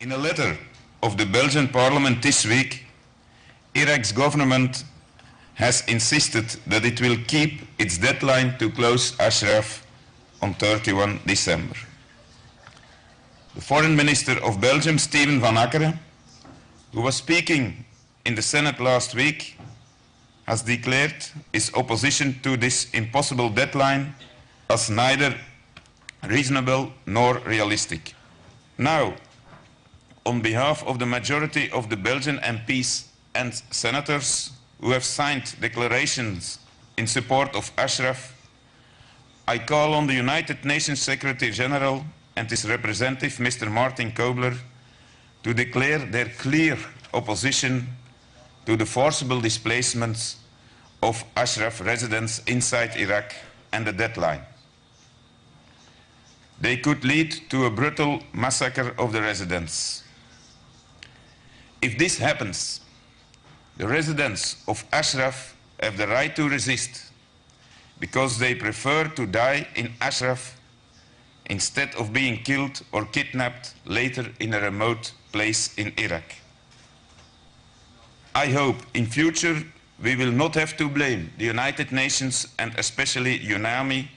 In a letter of the Belgian Parliament this week, Iraq's government has insisted that it will keep its deadline to close Ashraf on 31 December. The Foreign Minister of Belgium, Steven van Akkeren, who was speaking in the Senate last week, has declared his opposition to this impossible deadline as neither reasonable nor realistic. Now, on behalf of the majority of the Belgian MPs and senators who have signed declarations in support of Ashraf, I call on the United Nations Secretary General and his representative, Mr. Martin Kobler, to declare their clear opposition to the forcible displacements of Ashraf residents inside Iraq and the deadline. They could lead to a brutal massacre of the residents. If this happens, the residents of Ashraf have the right to resist because they prefer to die in Ashraf instead of being killed or kidnapped later in a remote place in Iraq. I hope in future we will not have to blame the United Nations and especially UNAMI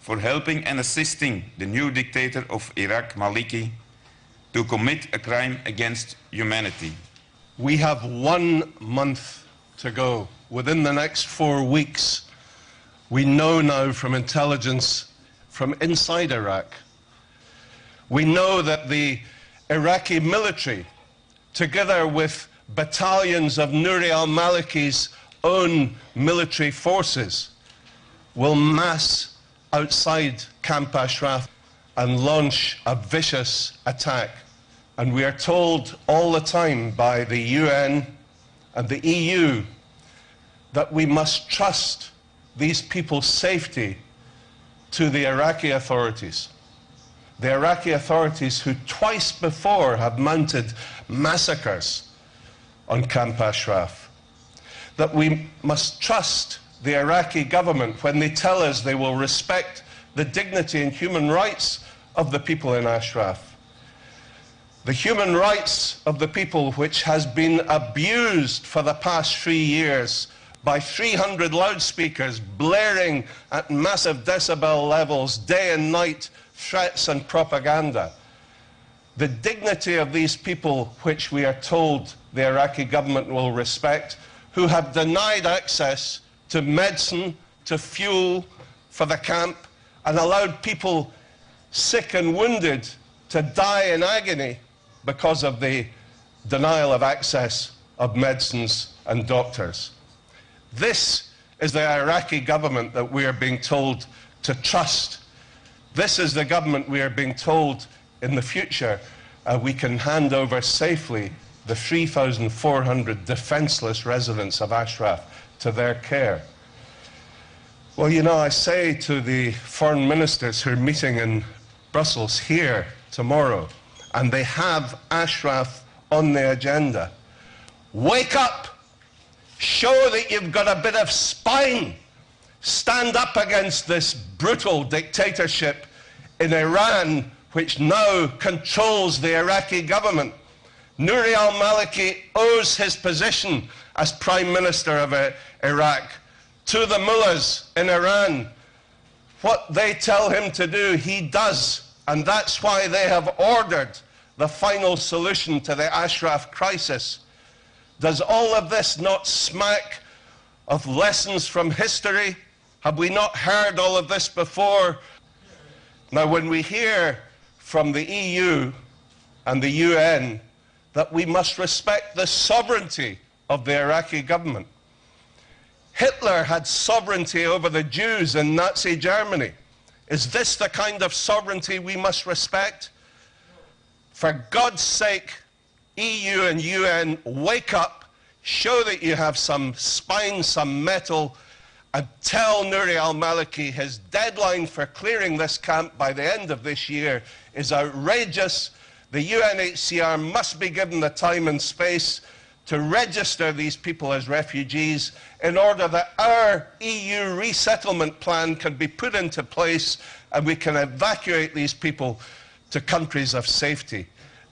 for helping and assisting the new dictator of Iraq, Maliki, to commit a crime against humanity. We have 1 month to go. Within the next 4 weeks, we know now from intelligence from inside Iraq, we know that the Iraqi military, together with battalions of Nouri al-Maliki's own military forces, will mass outside Camp Ashraf and launch a vicious attack. And we are told all the time by the UN and the EU that we must trust these people's safety to the Iraqi authorities. The Iraqi authorities who twice before have mounted massacres on Camp Ashraf. That we must trust the Iraqi government when they tell us they will respect the dignity and human rights of the people in Ashraf. The human rights of the people which has been abused for the past 3 years by 300 loudspeakers blaring at massive decibel levels, day and night, threats and propaganda. The dignity of these people which we are told the Iraqi government will respect, who have denied access to medicine, to fuel for the camp, and allowed people sick and wounded to die in agony because of the denial of access of medicines and doctors. This is the Iraqi government that we are being told to trust. This is the government we are being told in the future we can hand over safely the 3,400 defenseless residents of Ashraf to their care. Well, you know, I say to the foreign ministers who are meeting in Brussels here tomorrow, and they have Ashraf on the agenda, wake up! Show that you've got a bit of spine. Stand up against this brutal dictatorship in Iran, which now controls the Iraqi government. Nouri al-Maliki owes his position as Prime Minister of Iraq to the mullahs in Iran. What they tell him to do, he does. And that's why they have ordered the final solution to the Ashraf crisis. Does all of this not smack of lessons from history? Have we not heard all of this before? Now, when we hear from the EU and the UN that we must respect the sovereignty of the Iraqi government. Hitler had sovereignty over the Jews in Nazi Germany. Is this the kind of sovereignty we must respect? For God's sake, EU and UN, wake up, show that you have some spine, some metal, and tell Nouri al-Maliki his deadline for clearing this camp by the end of this year is outrageous. The UNHCR must be given the time and space to register these people as refugees in order that our EU resettlement plan can be put into place and we can evacuate these people to countries of safety.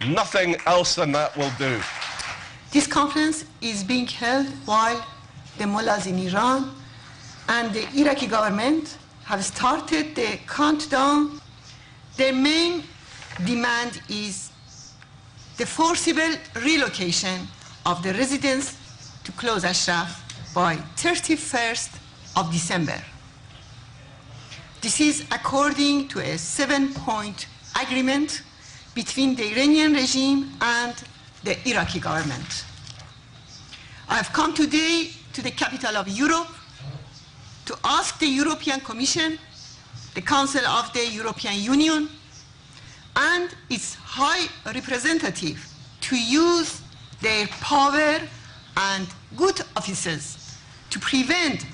Nothing else than that will do. This conference is being held while the mullahs in Iran and the Iraqi government have started the countdown. Their main demand is the forcible relocation of the residents to close Ashraf by 31st of December. This is according to a 7-point agreement between the Iranian regime and the Iraqi government. I have come today to the capital of Europe to ask the European Commission, the Council of the European Union, and its High Representative to use their power and good offices to prevent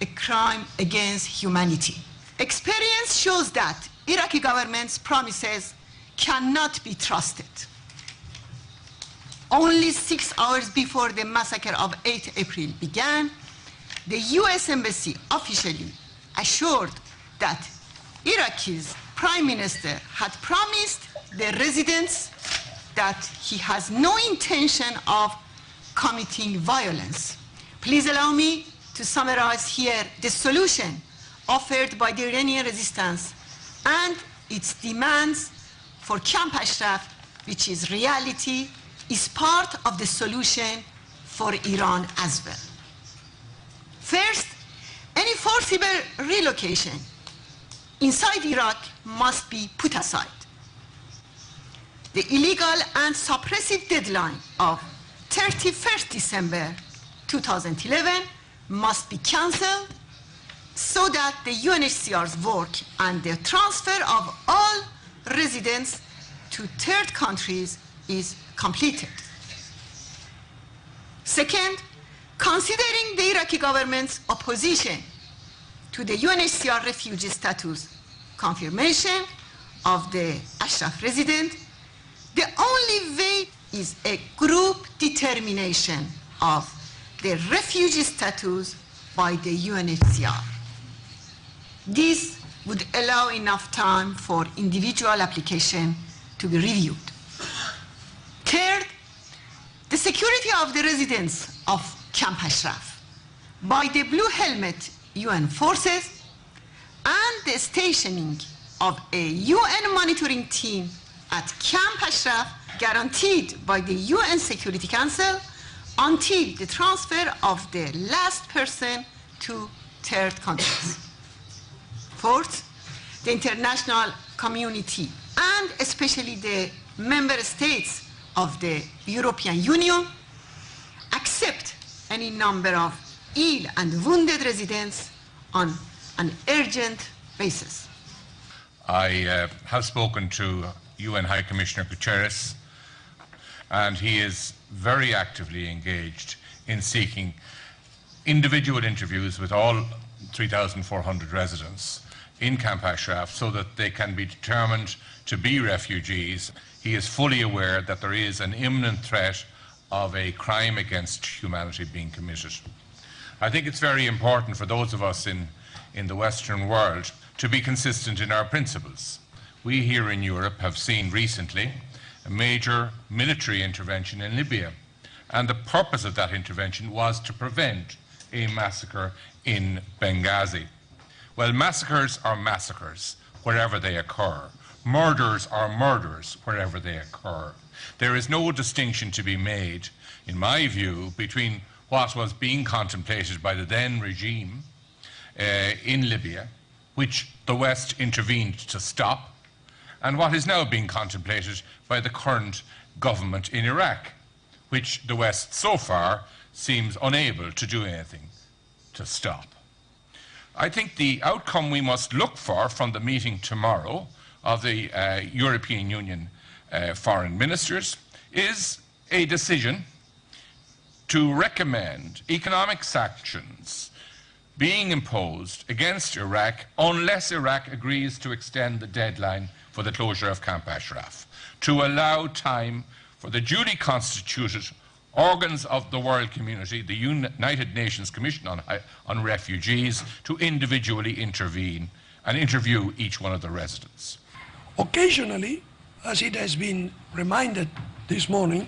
a crime against humanity. Experience shows that Iraqi government's promises cannot be trusted. Only 6 hours before the massacre of 8 April began, the US Embassy officially assured that Iraqi's Prime Minister had promised the residents that he has no intention of committing violence. Please allow me to summarize here the solution offered by the Iranian resistance and its demands for Camp Ashraf, which is reality, is part of the solution for Iran as well. First, any forcible relocation inside Iraq must be put aside. The illegal and suppressive deadline of 31st December 2011 must be cancelled so that the UNHCR's work and the transfer of all residents to third countries is completed. Second, considering the Iraqi government's opposition to the UNHCR refugee status confirmation of the Ashraf resident, the only way is a group determination of the refugee status by the UNHCR. This would allow enough time for individual application to be reviewed. Third, the security of the residents of Camp Ashraf by the Blue Helmet UN forces and the stationing of a UN monitoring team at Camp Ashraf guaranteed by the UN Security Council until the transfer of the last person to third countries. Fourth, the international community and especially the member states of the European Union accept any number of ill and wounded residents on an urgent basis. I have spoken to UN High Commissioner Guterres, and he is very actively engaged in seeking individual interviews with all 3,400 residents in Camp Ashraf so that they can be determined to be refugees. He is fully aware that there is an imminent threat of a crime against humanity being committed. I think it's very important for those of us in the Western world to be consistent in our principles. We here in Europe have seen recently a major military intervention in Libya, and the purpose of that intervention was to prevent a massacre in Benghazi. Well, massacres are massacres wherever they occur. Murders are murders wherever they occur. There is no distinction to be made, in my view, between what was being contemplated by the then regime in Libya, which the West intervened to stop, and what is now being contemplated by the current government in Iraq, which the West so far seems unable to do anything to stop. I think the outcome we must look for from the meeting tomorrow of the European Union foreign ministers is a decision to recommend economic sanctions being imposed against Iraq unless Iraq agrees to extend the deadline for the closure of Camp Ashraf, to allow time for the duly constituted organs of the world community, the United Nations Commission on Refugees, to individually intervene and interview each one of the residents. Occasionally, as it has been reminded this morning,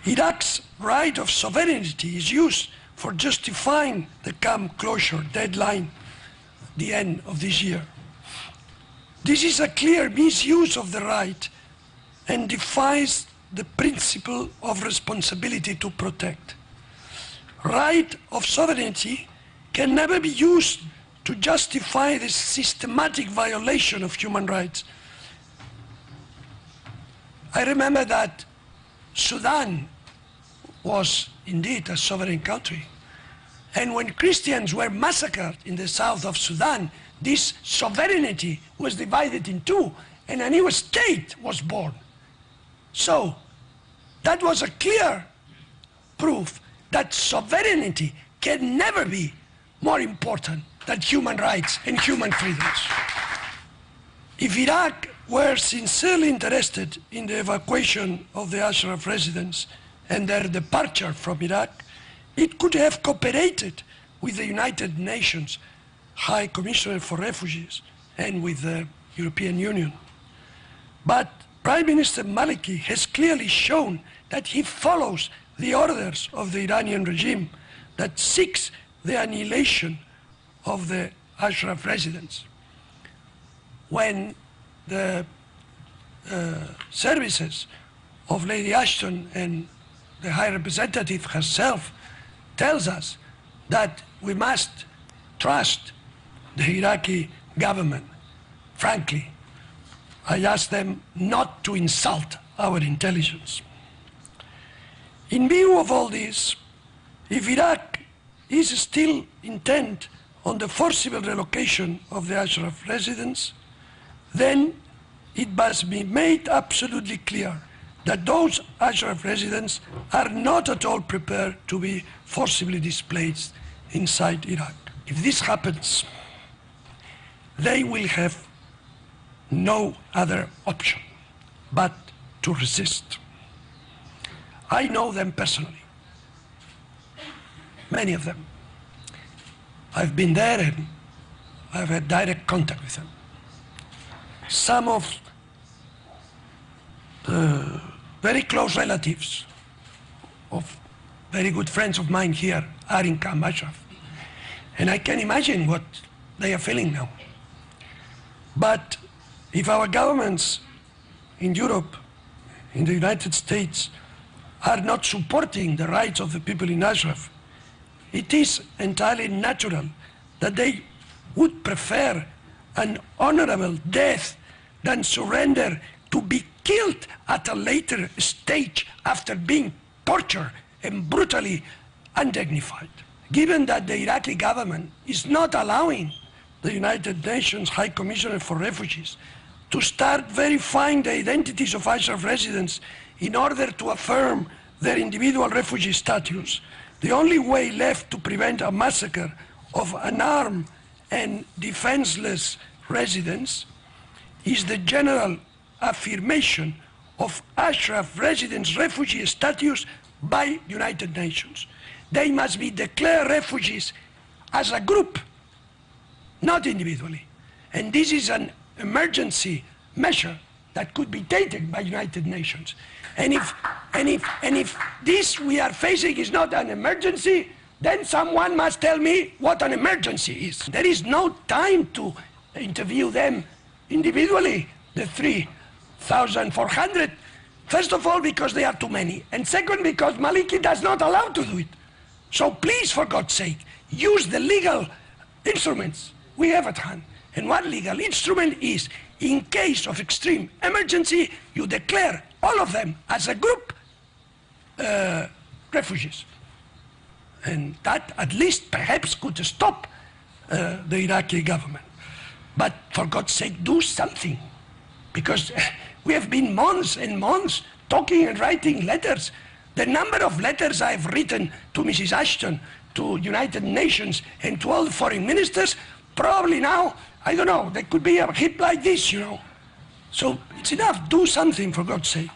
Iraq's right of sovereignty is used for justifying the camp closure deadline at the end of this year. This is a clear misuse of the right and defies the principle of responsibility to protect. Right of sovereignty can never be used to justify the systematic violation of human rights. I remember that Sudan was indeed a sovereign country. And when Christians were massacred in the south of Sudan, this sovereignty was divided in two, and a new state was born. So, that was a clear proof that sovereignty can never be more important than human rights and human freedoms. If Iraq were sincerely interested in the evacuation of the Ashraf residents and their departure from Iraq, it could have cooperated with the United Nations High Commissioner for Refugees and with the European Union. But Prime Minister Maliki has clearly shown that he follows the orders of the Iranian regime that seeks the annihilation of the Ashraf residents. When the services of Lady Ashton and the High Representative herself tells us that we must trust the Iraqi government. Frankly, I ask them not to insult our intelligence. In view of all this, if Iraq is still intent on the forcible relocation of the Ashraf residents, then it must be made absolutely clear that those Ashraf residents are not at all prepared to be forcibly displaced inside Iraq. If this happens, they will have no other option but to resist. I know them personally, many of them. I've been there and I've had direct contact with them. Some of the very close relatives of very good friends of mine here are in Camp Ashraf. And I can imagine what they are feeling now. But if our governments in Europe, in the United States, are not supporting the rights of the people in Ashraf, it is entirely natural that they would prefer an honorable death than surrender to be killed at a later stage after being tortured and brutally undignified. Given that the Iraqi government is not allowing the United Nations High Commissioner for Refugees to start verifying the identities of Ashraf residents in order to affirm their individual refugee status, the only way left to prevent a massacre of unarmed and defenseless residents is the general affirmation of Ashraf residents' refugee status by United Nations. They must be declared refugees as a group, not individually. And this is an emergency measure that could be taken by United Nations. And if this we are facing is not an emergency, then someone must tell me what an emergency is. There is no time to interview them individually, the 3,400. First of all, because they are too many. And second, because Maliki does not allow to do it. So please, for God's sake, use the legal instruments we have at hand. And one legal instrument is, in case of extreme emergency, you declare all of them as a group refugees. And that at least perhaps could stop the Iraqi government. But for God's sake, do something. Because we have been months and months talking and writing letters. The number of letters I've written to Mrs. Ashton, to United Nations, and to all the foreign ministers, probably now, I don't know, there could be a hit like this, you know. So it's enough, do something for God's sake.